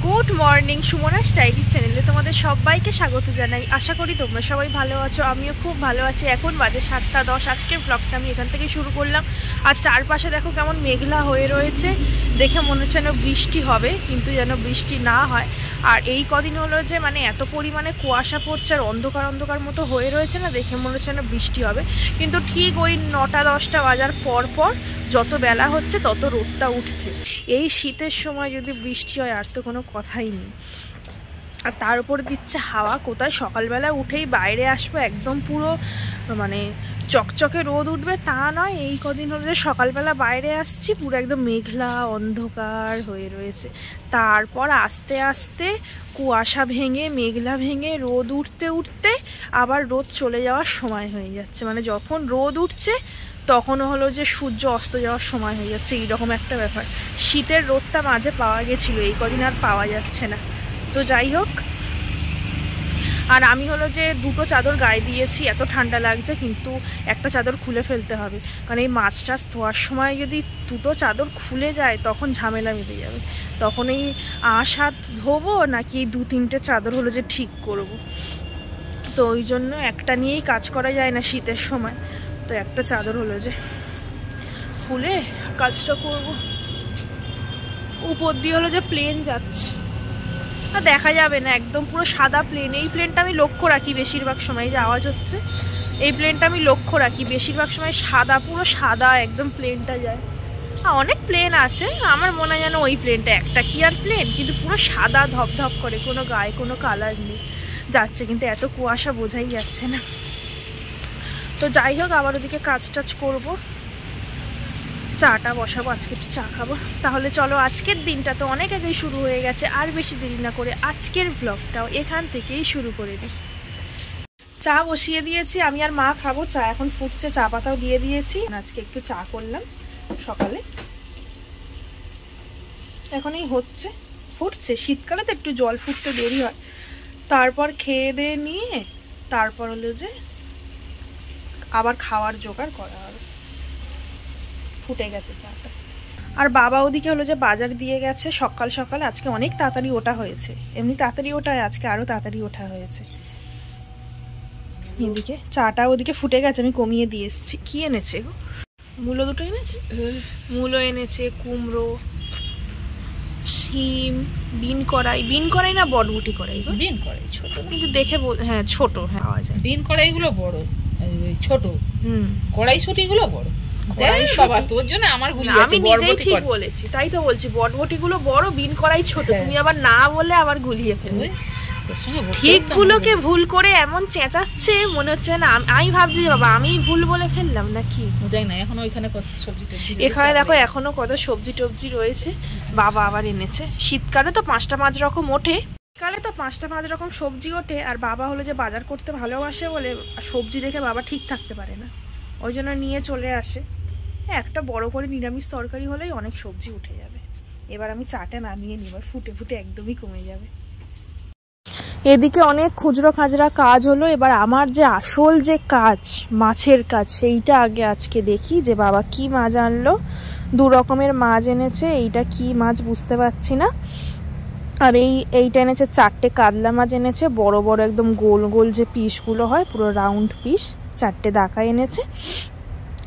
Good morning, Sumana স্টাইলি চ্যানেলে তোমাদের সবাইকে স্বাগত জানাই। আশা করি তোমরা সবাই ভালো আছো, আমিও খুব ভালো আছি। এখন বাজে 7:10। আজকের ব্লগটা আমি এখান থেকে শুরু করলাম। আর চারপাশে দেখো কেমন মেঘলা হয়ে রয়েছে, দেখে মনে হচ্ছে যেন বৃষ্টি হবে, কিন্তু যেন বৃষ্টি না হয়। আর এই কদিন হলো যে মানে এত পরিমাণে কুয়াশা পড়ছে আর অন্ধকার অন্ধকার মতো হয়ে রয়েছে না, দেখে মনে হচ্ছে যেন বৃষ্টি হবে। কিন্তু ঠিক ওই 9টা-10টা বাজার পর পর যত বেলা হচ্ছে তত রোদটা উঠছে। এই শীতের সময় যদি বৃষ্টি হয় আর তো কোনো কথাই নেই। আর তার উপর দিচ্ছে হাওয়া। কোথায় সকালবেলা উঠেই বাইরে আসবো একদম পুরো মানে চকচকে রোদ উঠবে তা নয়, এই কদিন হলো যে সকালবেলা বাইরে আসছি পুরো একদম মেঘলা অন্ধকার হয়ে রয়েছে। তারপর আস্তে আস্তে কুয়াশা ভেঙে মেঘলা ভেঙে রোদ উঠতে উঠতে আবার রোদ চলে যাওয়ার সময় হয়ে যাচ্ছে। মানে যখন রোদ উঠছে তখনও হলো যে সূর্য অস্ত যাওয়ার সময় হয়ে যাচ্ছে, এইরকম একটা ব্যাপার। শীতের রোদটা মাঝে পাওয়া গেছিলো, এই কদিন আর পাওয়া যাচ্ছে না। তো যাই হোক, আর আমি হলো যে দুটো চাদর গায়ে দিয়েছি, এত ঠান্ডা লাগছে, কিন্তু একটা চাদর খুলে ফেলতে হবে, কারণ এই মাছ টাছ ধোয়ার সময় যদি দুটো চাদর খুলে যায় তখন ঝামেলা মিটে যাবে। তখন এই হাত ধোবো নাকি 2-3টে চাদর হলো যে ঠিক করব। তো ওই জন্য একটা নিয়েই কাজ করা যায় না শীতের সময়। তো একটা চাদর হলো যে খুলে কাজটা করব। উপর দিয়ে হলো যে প্লেন যাচ্ছে, দেখা যাবে না, একদম পুরো সাদা প্লেন। এই প্লেনটা আমি লক্ষ্য রাখি বেশিরভাগ সময়, যে আওয়াজ হচ্ছে এই প্লেনটা আমি লক্ষ্য রাখি বেশিরভাগ সময়, সাদা পুরো সাদা একদম প্লেনটা যায়। অনেক প্লেন আছে, আমার মনে হয় যেন ওই প্লেনটা একটা কি আর প্লেন, কিন্তু পুরো সাদা ধপধপ করে, কোনো গায়ে কোনো কালার নেই যাচ্ছে, কিন্তু এত কুয়াশা বোঝাই যাচ্ছে না। তো যাই হোক, আবার ওদিকে কাজ টাজ করবো, চাটা বসাবো, আজকে একটু চা খাবো। তাহলে চলো, আজকের দিনটা তো অনেক আগেই শুরু হয়ে গেছে, আর বেশি দেরি না করে আজকের ব্লগটাও এখান থেকেই শুরু করে দিই। চা বসিয়ে দিয়েছি, আমি আর মা খাবো। চা এখন ফুটছে, চা পাতাও দিয়ে দিয়েছি। আজকে একটু চা করলাম সকালে, এখন এই হচ্ছে ফুটছে। শীতকালে তো একটু জল ফুটতে দেরি হয়। তারপর খেয়ে দিয়ে নিয়ে তারপর হলো যে আবার খাওয়ার জোগাড় করা হবে। ফুটে গেছে চাটা। আর বাবা ওদিকে হলো যে বাজার দিয়ে গেছে সকাল সকাল। আজকে অনেক তাড়াতাড়ি ওঠা হয়েছে, এমনি তাড়াতাড়ি ওঠায়, আজকে আরো তাড়াতাড়ি ওঠা হয়েছে। এদিকে চাটা ওদিকে ফুটে গেছে, আমি কমিয়ে দিয়ে এসেছি। কি এনেছে গো? মূলো দুটো এনেছে, মূলো এনেছে, কুমড়ো, শিম, বিন কড়াই না বটবুটি কড়াই? বিন কড়াই ছোট, কিন্তু দেখে হ্যাঁ ছোট, হ্যাঁ পাওয়া যায়। বিন কড়াই গুলো বড়, ছোট কড়াই ছুটি গুলো বড়। তোর জন্য আমার আমি নিজেই ঠিক বলেছি, তাই তো বলছি বটবটি গুলো বড়, বিন কড়াই ছোট। তুমি আবার না বলে আবার গুলিয়ে ফেলবে। ঠিক গুলোকে ভুল করে এমন চেঁচাচ্ছে, মনে হচ্ছে না আমি ভাবছি যে বাবা আমি ভুল বলে ফেললাম নাকি। এখন ওইখানে কত সবজি, এখানে দেখো এখনো কত সবজি টবজি রয়েছে। বাবা আবার এনেছে। শীতকালে তো 5টা-5 রকম ওঠে, শীতকালে তো 5টা-5 রকম সবজি ওঠে। আর বাবা হলো যে বাজার করতে ভালোবাসে বলে সবজি দেখে বাবা ঠিক থাকতে পারে না, ওই জন্য নিয়ে চলে আসে। একটা বড় করে নিরামিষ তরকারি হলেই অনেক সবজি উঠে যাবে। এবার আমি চাটা নামিয়ে নিই, ফুটে ফুটে একদমই কমে যাবে। এদিকে অনেক খুচরো খাজরা কাজ হলো। এবার আমার যে আসল যে কাজ, মাছের কাজ, সেইটা আগে আজকে দেখি যে বাবা কি মাছ আনলো। 2 রকমের মাছ এনেছে, এইটা কি মাছ বুঝতে পারছি না। আর এইটা এনেছে 4টে কাতলা মাছ এনেছে, বড় বড় একদম গোল গোল যে পিসগুলো হয়, পুরো রাউন্ড পিস, 4টে দাকা এনেছে।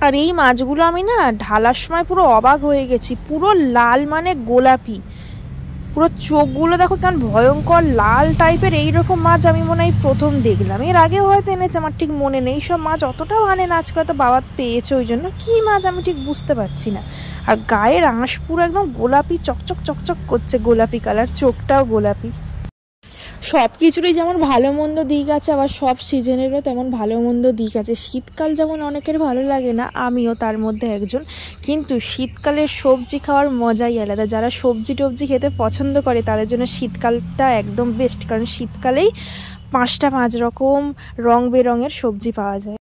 আর এই মাছগুলো আমি না ঢালার সময় পুরো অবাক হয়ে গেছি, পুরো লাল মানে গোলাপি, পুরো চোখগুলো দেখো কেমন ভয়ঙ্কর লাল টাইপের। এইরকম মাছ আমি মনে হয় প্রথম দেখলাম, এর আগেও হয়তো এনেছে, আমার ঠিক মনে নেই। সব মাছ অতটাও আনে না, আজকে হয়তো বাবা পেয়েছে, ওই জন্য কি মাছ আমি ঠিক বুঝতে পারছি না। আর গায়ের আঁশ পুরো একদম গোলাপি, চকচক চকচক করছে, গোলাপি কালার, চোখটাও গোলাপি। সব কিছুরই যেমন ভালো মন্দ দিক আছে, আবার সব সিজনেরও তেমন ভালো মন্দ দিক আছে। শীতকাল যেমন অনেকের ভালো লাগে না, আমিও তার মধ্যে একজন, কিন্তু শীতকালের সবজি খাওয়ার মজাই আলাদা। যারা সবজি টবজি খেতে পছন্দ করে তাদের জন্য শীতকালটা একদম বেস্ট, কারণ শীতকালেই 5টা-5 রকম রং বেরঙের সবজি পাওয়া যায়।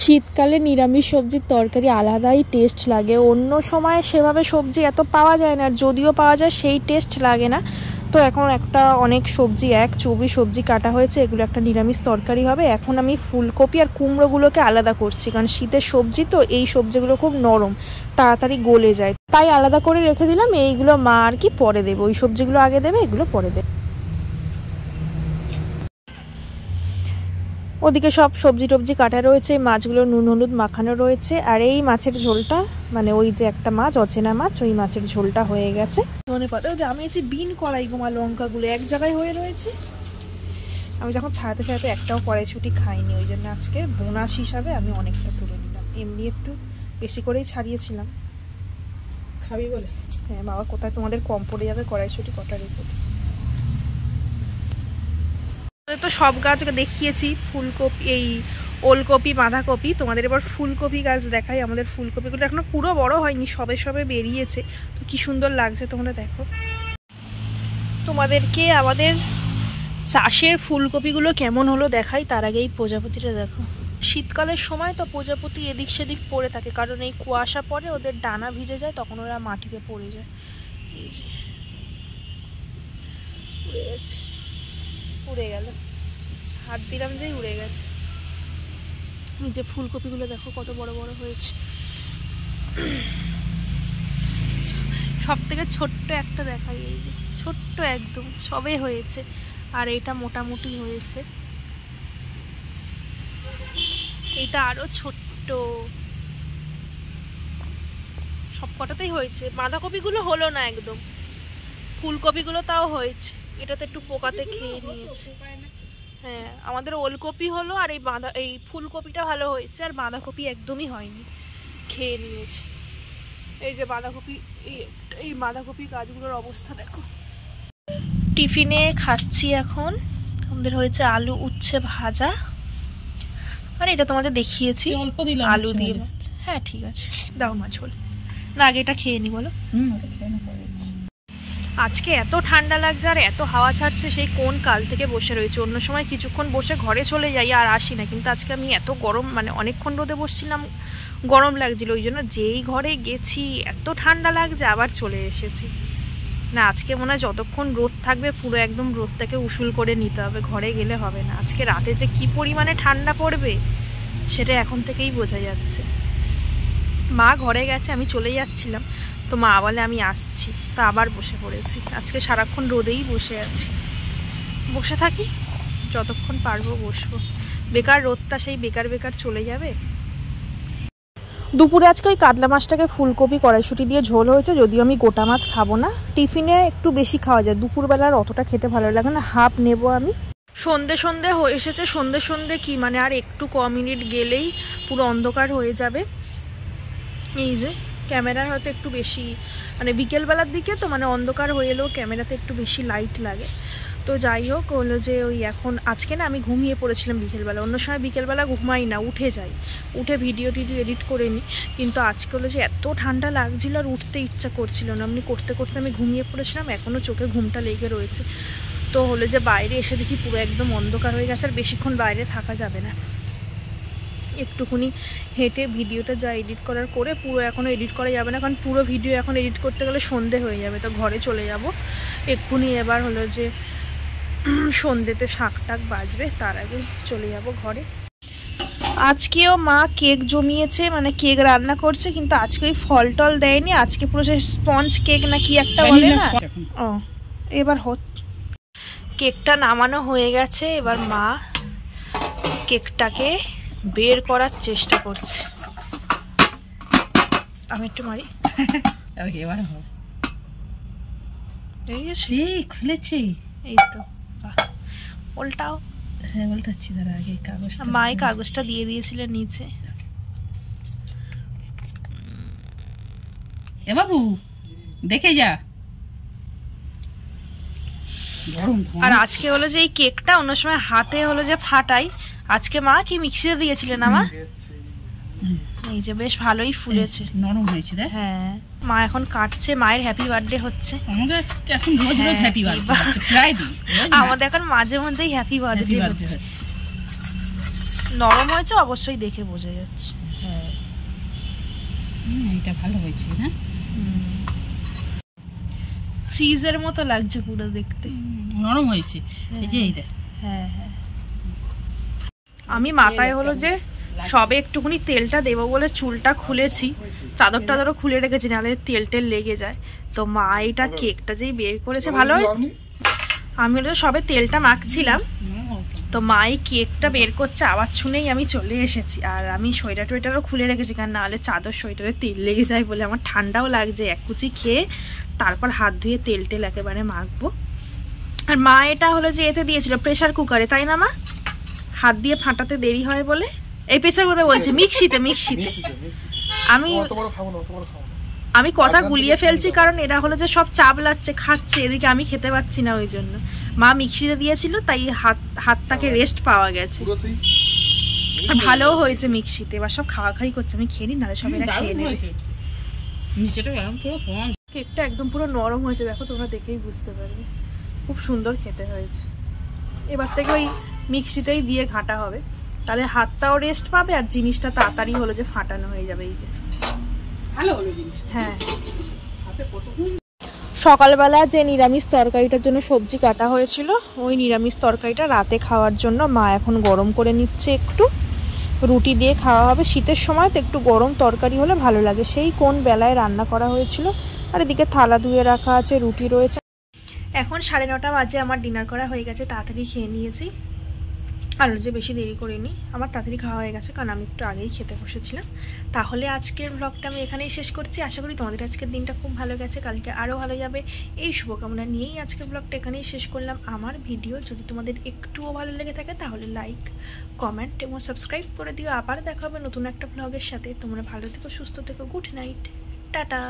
শীতকালে নিরামিষ সবজির তরকারি আলাদাই টেস্ট লাগে, অন্য সময় সেভাবে সবজি এত পাওয়া যায় না, আর যদিও পাওয়া যায় সেই টেস্ট লাগে না। তো এখন একটা অনেক সবজি চবি সবজি কাটা হয়েছে, এগুলো একটা নিরামিষ তরকারি হবে। এখন আমি ফুলকপি আর কুমড়োগুলোকে আলাদা করছি, কারণ শীতের সবজি তো এই সবজিগুলো খুব নরম, তাড়াতাড়ি গলে যায়, তাই আলাদা করে রেখে দিলাম। এইগুলো মা আর কি পরে দেবে, ওই সবজিগুলো আগে দেবে, এগুলো পরে দেবে। ওদিকে সব সবজি টবজি কাটা রয়েছে, মাছগুলো নুন হলুদ মাখানো রয়েছে। আর এই মাছের ঝোলটা, মানে ওই যে একটা মাছ, অচেনা মাছ, ওই মাছের ঝোলটা হয়ে গেছে। মনে পড়ে ওই যে আমি এসে বিন কড়াই গোমা লঙ্কাগুলো এক জায়গায় হয়ে রয়েছে। আমি যখন ছাড়াতে ছাড়াতে একটাও কড়াইশুঁটি খাইনি, ওই জন্য আজকে বোনাস হিসাবে আমি অনেকটা তুলে নিলাম। এমনি একটু বেশি করেই ছাড়িয়েছিলাম। খাবি বলে? হ্যাঁ বাবা, কোথায় তোমাদের কম পড়ে যাবে কড়াইশুঁটি কটা রেখে। তো সব গাছ দেখিয়েছি, ফুলকপি, এই ওলকপি, বাঁধাকপি। তোমাদের এবার ফুলকপি গাছ দেখাই। আমাদের ফুলকপিগুলো এখনো পুরো বড় হয়নি, সবে সবে বেরিয়েছে। তো কি সুন্দর লাগছে তোমরা দেখো। তোমাদেরকে আমাদের চাষের ফুলকপিগুলো কেমন হলো দেখাই, তার আগে এই প্রজাপতিটা দেখো। শীতকালের সময় তো প্রজাপতি এদিক সেদিক পড়ে থাকে, কারণ এই কুয়াশা পড়ে, ওদের ডানা ভিজে যায়, তখন ওরা মাটিতে পড়ে যায়। এই যে উড়ে গেছে, উড়ে গেল, হাত দিলাম যেই উড়ে গেছে। এই যে ফুলকপিগুলো দেখো কত বড় বড় হয়েছে। সব থেকে ছোট্ট একটা দেখাই, এই যে ছোট্ট একদম সবে হয়েছে, আর এটা মোটামুটি হয়েছে, এটা আরো ছোট্ট, সব কটাতেই হয়েছে। বাঁধাকপিগুলো হলো না একদম, ফুলকপিগুলো তাও হয়েছে। এটাতে একটু পোকাতে খেয়ে নিয়েছে। হ্যাঁ, আমাদের ওলকপি হলো, আর এই ফুলকপিটা ভালো হয়েছে, আর বাঁধাকপি একদমই হয়নি, খেয়ে নিয়েছে। এই যে বাঁধাকপি, এই বাঁধাকপি গাছগুলোর অবস্থা দেখো। টিফিনে খাচ্ছি এখন, আমাদের হয়েছে আলু উচ্ছে ভাজা, আর এটা তোমাদের দেখিয়েছি আলু দিয়ে মাছ। হ্যাঁ ঠিক আছে, দাও মাছ হল না, আগে এটা খেয়ে নি বলো। আজকে এত ঠান্ডা লাগছে আর এত হাওয়া ছাড়ছে, সেই কোন কাল থেকে বসে রয়েছে। অন্য সময় কিছুক্ষণ বসে ঘরে চলে যাই আর আসি না, কিন্তু আজকে আমি এত গরম, মানে অনেকক্ষণ রোদে বসছিলাম, গরম লাগছিল, ওই জন্য যেই ঘরে গেছি এত ঠান্ডা লাগছে, আবার চলে এসেছি। না আজকে মনে হয় যতক্ষণ রোদ থাকবে পুরো একদম রোদটাকে উসুল করে নিতে হবে, ঘরে গেলে হবে না। আজকে রাতে যে কি পরিমাণে ঠান্ডা পড়বে সেটা এখন থেকেই বোঝা যাচ্ছে। মা ঘরে গেছে, আমি চলে যাচ্ছিলাম, তো মা বলে আমি আসছি, তো আবার বসে পড়েছি। আজকে সারাক্ষণ রোদেই বসে আছি, বসে থাকি যতক্ষণ পারবো বসবো, বেকার রোদটা সেই বেকার বেকার চলে যাবে। দুপুরে আজকে ওই কাতলা মাছটাকে ফুলকপি কড়াইশুঁটি দিয়ে ঝোল হয়েছে, যদিও আমি গোটা মাছ খাবো না, টিফিনে একটু বেশি খাওয়া যায়, দুপুরবেলার অতটা খেতে ভালো লাগে না, হাফ নেবো আমি। সন্ধে সন্ধে হয়ে এসেছে, সন্ধে সন্ধে কি মানে আর একটু ক মিনিট গেলেই পুরো অন্ধকার হয়ে যাবে। এই যে ক্যামেরায় হয়তো একটু বেশি, মানে বিকেলবেলার দিকে তো মানে অন্ধকার হয়ে এলেও ক্যামেরাতে একটু বেশি লাইট লাগে। তো যাই হোক, হলো যে ওই এখন আজকে না আমি ঘুমিয়ে পড়েছিলাম বিকেলবেলা, অন্য সময় বিকেলবেলা ঘুমাই না, উঠে যাই, উঠে ভিডিও টিডিও এডিট করে নিই, কিন্তু আজকে হলো যে এত ঠান্ডা লাগছিল আর উঠতে ইচ্ছা করছিল না, এমনি করতে করতে আমি ঘুমিয়ে পড়েছিলাম, এখনও চোখে ঘুমটা লেগে রয়েছে। তো হলো যে বাইরে এসে দেখি পুরো একদম অন্ধকার হয়ে গেছে, আর বেশিক্ষণ বাইরে থাকা যাবে না, একটুখানি হেঁটে ভিডিওটা যা এডিট করার করে, পুরো এখনও এডিট করা যাবে না, কারণ পুরো ভিডিও এখন এডিট করতে গেলে সন্ধে হয়ে যাবে, তো ঘরে চলে যাব এক্ষুনি। এবার হলো যে সন্ধেতে শাক টাক বাজবে, তার আগে চলে যাব ঘরে। আজকেও মা কেক জমিয়েছে, মানে কেক রান্না করছে, কিন্তু আজকে ওই ফল টল দেয়নি, আজকে পুরো সে স্পঞ্জ কেক না কি একটা বলে না। ও এবার কেকটা নামানো হয়ে গেছে, এবার মা কেকটাকে বের করার চেষ্টা করছে। আমি একটু মারি, এবার খুলেছি, এই তো উল্টাও। হ্যাঁ উল্টাচ্ছি, তার আগে কাগজটা, মাই কাগজটা দিয়ে দিয়েছিলেন নিচে। এ বাবু দেখে যা। আর আজকে হলো যে এই কেকটা অন্য সময় হাতে হলো যে ফাটাই, আজকে মা কি মিক্সিতে দিয়েছিলেন আমার, এই যে বেশ ভালোই ফুলেছে, নরম হয়েছে। হ্যাঁ মা এখন কাটছে, মায়ের হ্যাপি বার্থডে হচ্ছে। আমাদের এখন রোজ রোজ হ্যাপি বার্থডে হচ্ছে, প্রায় দিন আমাদের এখন মাঝে মধ্যেই হ্যাপি বার্থডে হচ্ছে। নরম হয়েছে অবশ্যই, দেখে বোঝা যাচ্ছে। হ্যাঁ এটা ভালো হয়েছে না। চিজের মতো লাগছে পুরো দেখতে, নরম হয়েছে। এই যে এই দেখ। হ্যাঁ হ্যাঁ, আমি মাথায় হলো যে সবে একটুখানি তেলটা দেবো বলে চুলটা খুলেছি, চাদর টাদরও খুলে রেখেছি, নাহলে তেল টেল লেগে যায়। তো মা এটা কেকটা যেই বের করেছে ভালো, আমি হলো সবে তেলটা মাখছিলাম, তো মাই কেকটা বের করছে, আওয়াজ শুনেই আমি চলে এসেছি। আর আমি সোয়েটার টোয়েটারও খুলে রেখেছি, কারণ নাহলে চাদর সোয়েটারে তেল লেগে যায় বলে। আমার ঠান্ডাও লাগছে, এক কুচি খেয়ে তারপর হাত ধুয়ে তেল টেল একেবারে মাখবো। আর মা এটা হলো যে এতে দিয়েছিল প্রেসার কুকারে, তাই না মা? হাত দিয়ে ফাটাতে দেরি হয় বলে, এই প্রেসার কুকারে বলছে মিক্সিতে, মিক্সিতে। আমি কথা গুলিয়ে ফেলছি, কারণ এরা হলো যে সব চাবলাচ্ছে খাচ্ছে, এদিকে আমি খেতে পাচ্ছি না, ওই জন্য মা মিক্সিতে দিয়েছিল, তাই হাতটাকে রেস্ট পাওয়া গেছে। আর ভালোও হয়েছে মিক্সিতে, এবার সব খাওয়া খাই করছে, আমি খেয়ে নি, নাহলে সব এরা খেয়ে নেবে। কেকটা একদম পুরো নরম হয়েছে, দেখো তোমরা দেখেই বুঝতে পারবে, খুব সুন্দর খেতে হয়েছে। এবার থেকে ওই মিক্সিতেই দিয়ে ঘাঁটা হবে, তাহলে হাতটাও রেস্ট পাবে আর জিনিসটা তাড়াতাড়ি হলো যে ফাটানো হয়ে যাবে। এই যে হ্যাঁ, সকালবেলা যে নিরামিষ তরকারিটার জন্য সবজি কাটা হয়েছিল, ওই নিরামিষ তরকারিটা রাতে খাওয়ার জন্য মা এখন গরম করে নিচ্ছে, একটু রুটি দিয়ে খাওয়া হবে। শীতের সময় তো একটু গরম তরকারি হলে ভালো লাগে, সেই কোন বেলায় রান্না করা হয়েছিল। আর এদিকে থালা ধুয়ে রাখা আছে, রুটি রয়েছে। এখন 9:30 বাজে, আমার ডিনার করা হয়ে গেছে, তাড়াতাড়ি খেয়ে নিয়েছি। আর যে বেশি দেরি করিনি, আমার তাড়াতাড়ি খাওয়া হয়ে গেছে, কারণ আমি একটু আগেই খেতে বসেছিলাম। তাহলে আজকের ব্লগটা আমি এখানেই শেষ করছি। আশা করি তোমাদের আজকের দিনটা খুব ভালো গেছে, কালকে আরও ভালো যাবে, এই শুভকামনা নিয়েই আজকের ব্লগটা এখানেই শেষ করলাম। আমার ভিডিও যদি তোমাদের একটুও ভালো লেগে থাকে তাহলে লাইক, কমেন্ট এবং সাবস্ক্রাইব করে দিও। আবার দেখা হবে নতুন একটা ব্লগের সাথে। তোমরা ভালো থেকো, সুস্থ থেকো, গুড নাইট, টাটা।